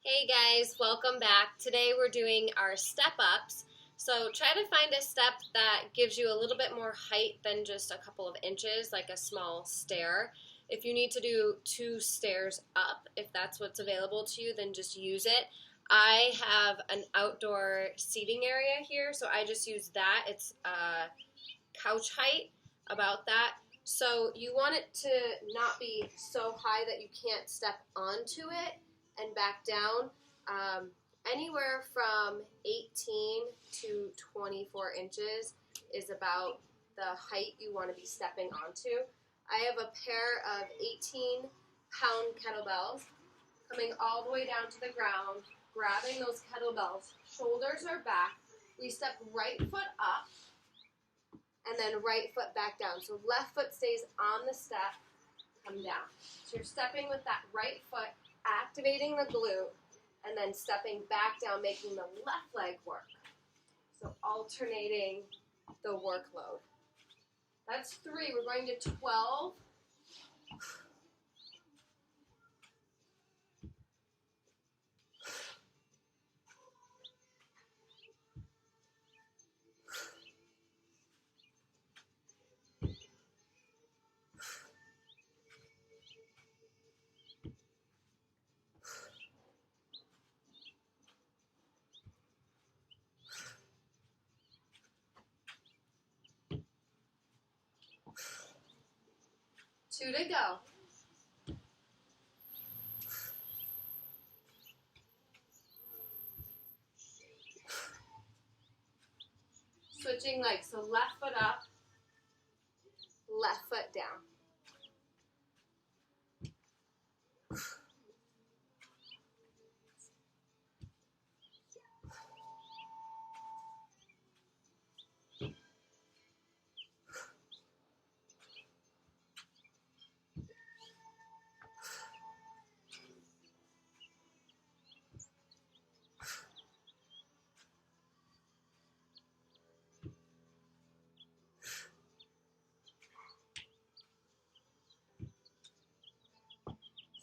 Hey guys, welcome back. Today we're doing our step ups. So try to find a step that gives you a little bit more height than just a couple of inches, like a small stair. If you need to do 2 stairs up, if that's what's available to you, then just use it. I have an outdoor seating area here, so I just use that. It's couch height, about that. So you want it to not be so high that you can't step onto it and back down. Anywhere from 18 to 24 inches is about the height you want to be stepping onto. I have a pair of 18-pound kettlebells coming all the way down to the ground, grabbing those kettlebells. Shoulders are back. We step right foot up and then right foot back down. So left foot stays on the step, come down. So you're stepping with that right foot, activating the glute, and then stepping back down, making the left leg work. So alternating the workload. That's 3. We're going to 12. Two to go. Switching legs, so left foot up, left foot down.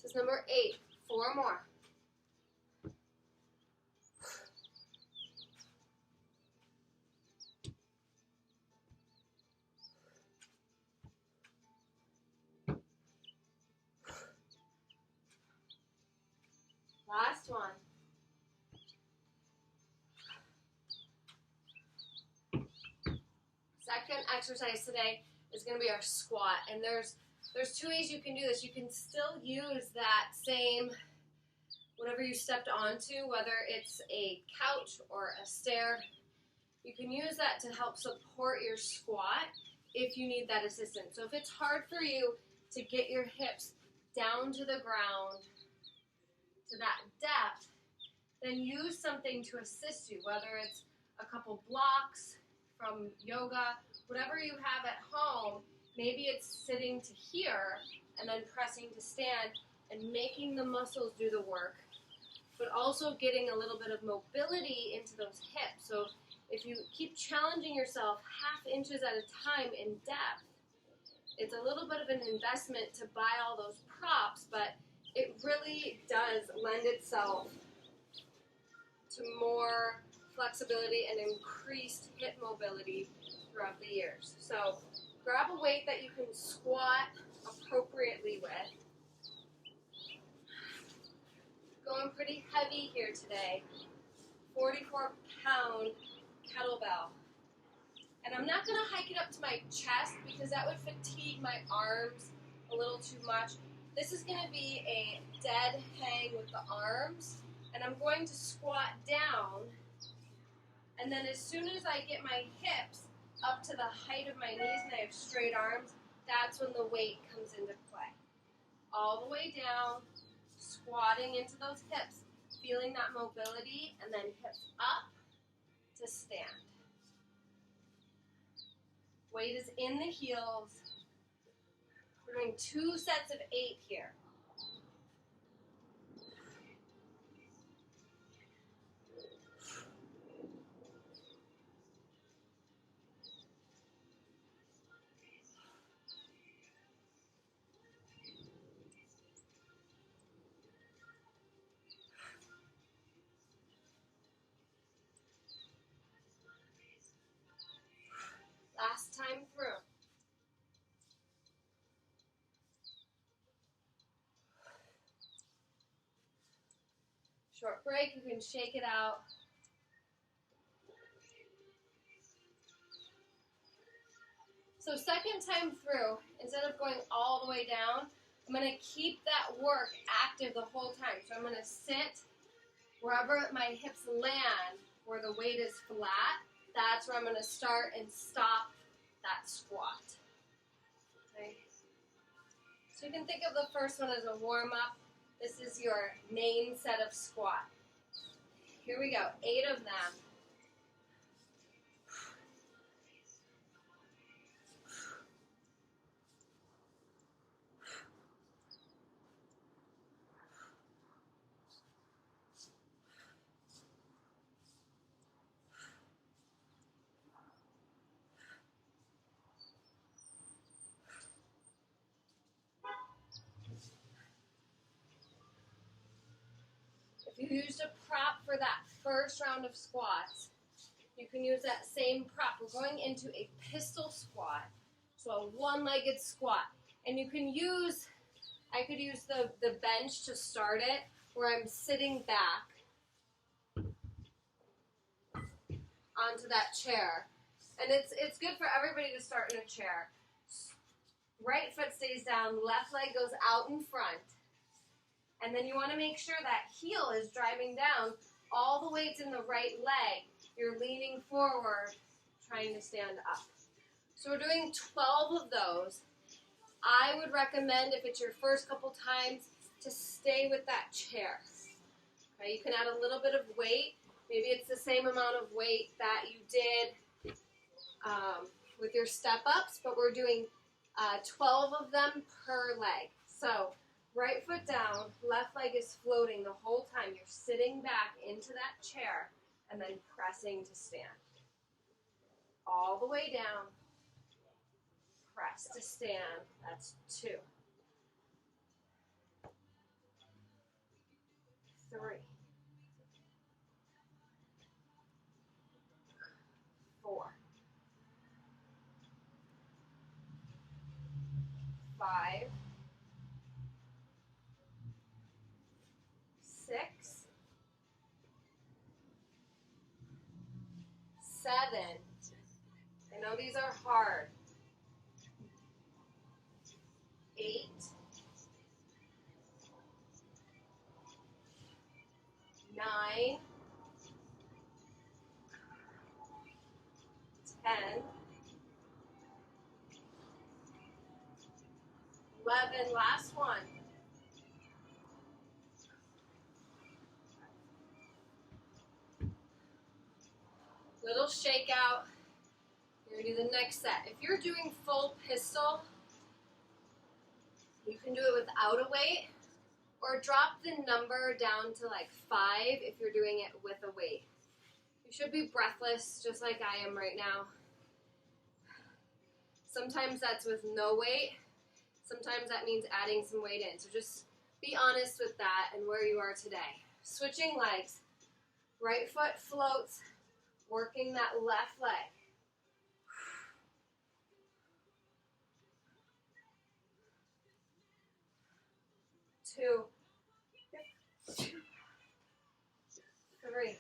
This is number 8. 4 more. Last one. Second exercise today is going to be our squat, and there's 2 ways you can do this. You can still use that same whatever you stepped onto, whether it's a couch or a stair. You can use that to help support your squat if you need that assistance. So if it's hard for you to get your hips down to the ground to that depth, then use something to assist you, whether it's a couple blocks from yoga, whatever you have at home. Maybe it's sitting to here and then pressing to stand and making the muscles do the work, but also getting a little bit of mobility into those hips. So if you keep challenging yourself half inches at a time in depth, it's a little bit of an investment to buy all those props, but it really does lend itself to more flexibility and increased hip mobility throughout the years. So grab a weight that you can squat appropriately with. Going pretty heavy here today. 44-pound kettlebell. And I'm not going to hike it up to my chest because that would fatigue my arms a little too much. This is going to be a dead hang with the arms, and I'm going to squat down, and then as soon as I get my hips up to the height of my knees and I have straight arms, that's when the weight comes into play. All the way down, squatting into those hips, feeling that mobility, and then hips up to stand. Weight is in the heels. We're doing 2 sets of 8 here. Short break, you can shake it out. So second time through, instead of going all the way down, I'm going to keep that work active the whole time. So I'm going to sit wherever my hips land, where the weight is flat. That's where I'm going to start and stop that squat. Okay. So you can think of the first one as a warm-up. This is your main set of squat. Here we go, 8 of them. If you used a prop for that first round of squats, you can use that same prop. We're going into a pistol squat, so a one-legged squat. And you can use, I could use the bench to start it, where I'm sitting back onto that chair. And it's good for everybody to start in a chair. Right foot stays down, left leg goes out in front. And then you want to make sure that heel is driving down. All the weight's in the right leg. You're leaning forward, trying to stand up. So we're doing 12 of those. I would recommend, if it's your first couple times, to stay with that chair. Okay, you can add a little bit of weight. Maybe it's the same amount of weight that you did with your step-ups, but we're doing 12 of them per leg. So right foot down, left leg is floating the whole time. You're sitting back into that chair and then pressing to stand. All the way down, press to stand. That's 2. 3. 4. 5. 6. 7. I know these are hard. 8. 9. 10. 11. Last one. Little shake out. You're going to do the next set. If you're doing full pistol, you can do it without a weight, or drop the number down to like 5 if you're doing it with a weight. You should be breathless, just like I am right now. Sometimes that's with no weight. Sometimes that means adding some weight in. So just be honest with that and where you are today. Switching legs. Right foot floats, working that left leg. 2, 3,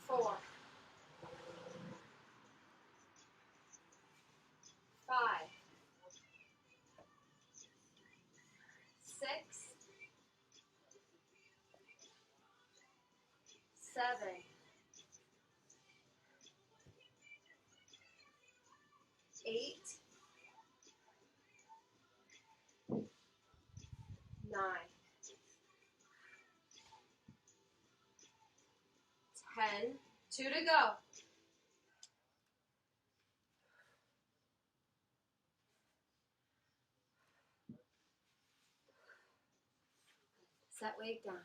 4, 5, 6, 7, 8, 9, 10, 2 to go. Set weight down.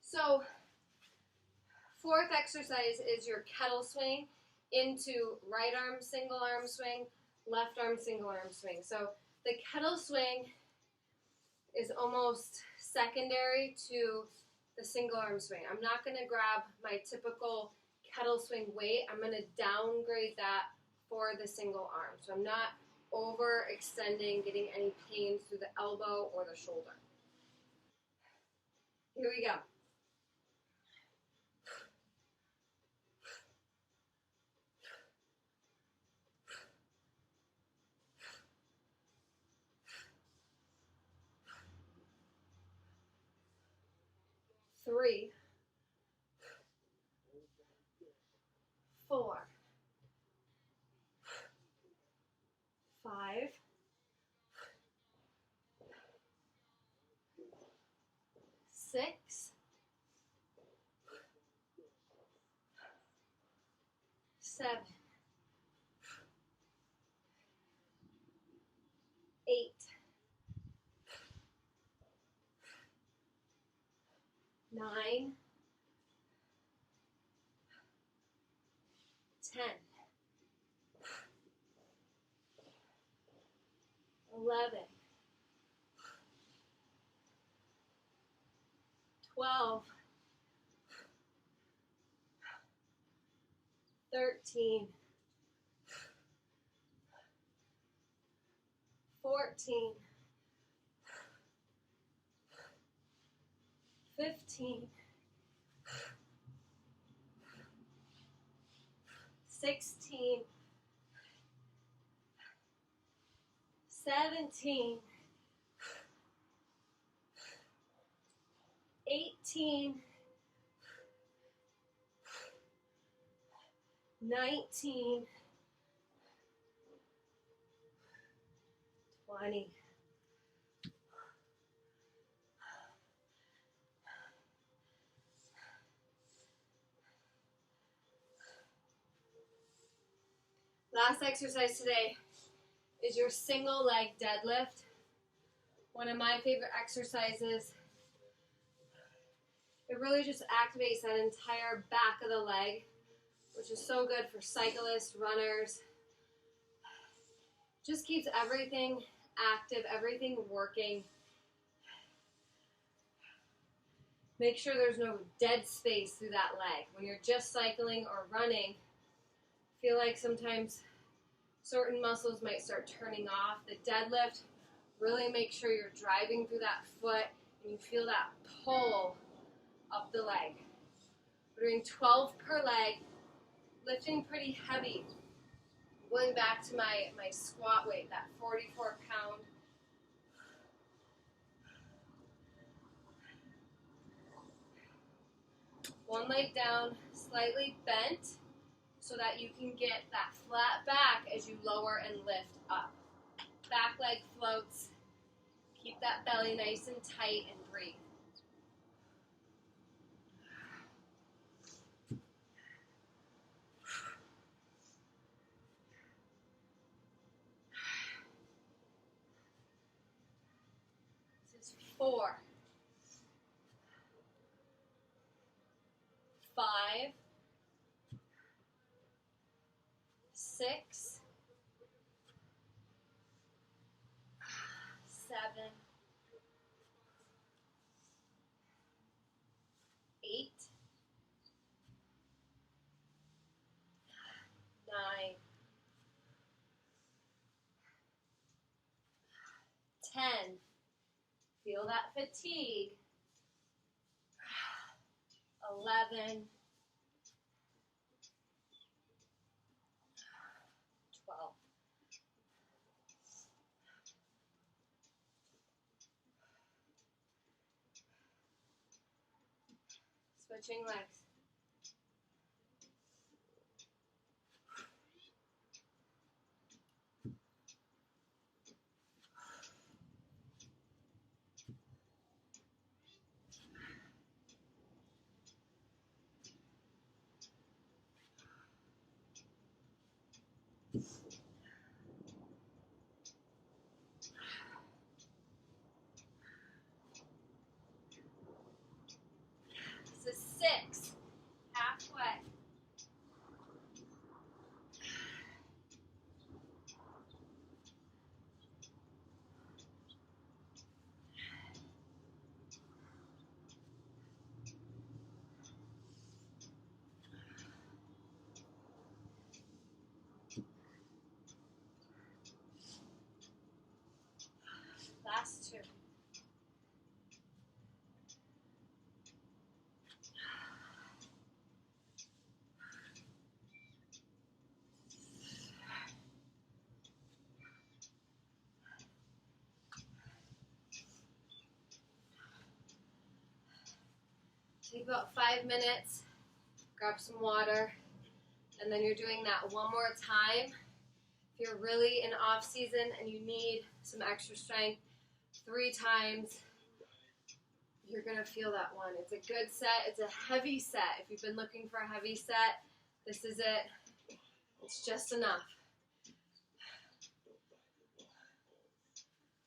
So, fourth exercise is your kettle swing into right arm single arm swing, left arm single arm swing. So the kettle swing is almost secondary to the single arm swing. I'm not going to grab my typical kettle swing weight. I'm going to downgrade that for the single arm. So I'm not overextending, getting any pain through the elbow or the shoulder. Here we go. Three, 4, 5, 6, 7, 8, 9, 10, 11, 12, 13, 14, 15, 16, 17, 18, 19, 20. Last exercise today is your single leg deadlift. One of my favorite exercises. It really just activates that entire back of the leg, which is so good for cyclists, runners. Just keeps everything active, everything working. Make sure there's no dead space through that leg. When you're just cycling or running, feel like sometimes certain muscles might start turning off. The deadlift, really make sure you're driving through that foot and you feel that pull up the leg. We're doing 12 per leg, lifting pretty heavy. Going back to my squat weight, that 44-pound. One leg down, slightly bent, so that you can get that flat back as you lower and lift up. Back leg floats. Keep that belly nice and tight and breathe. This is 4, 5, 6, 7, 8, 9, 10. Feel that fatigue. 11, 12. Switching legs. This is 6, halfway. too. Take about 5 minutes, grab some water, and then you're doing that one more time. If you're really in off season and you need some extra strength, 3 times, you're gonna feel that one. It's a good set, it's a heavy set. If you've been looking for a heavy set, this is it. It's just enough.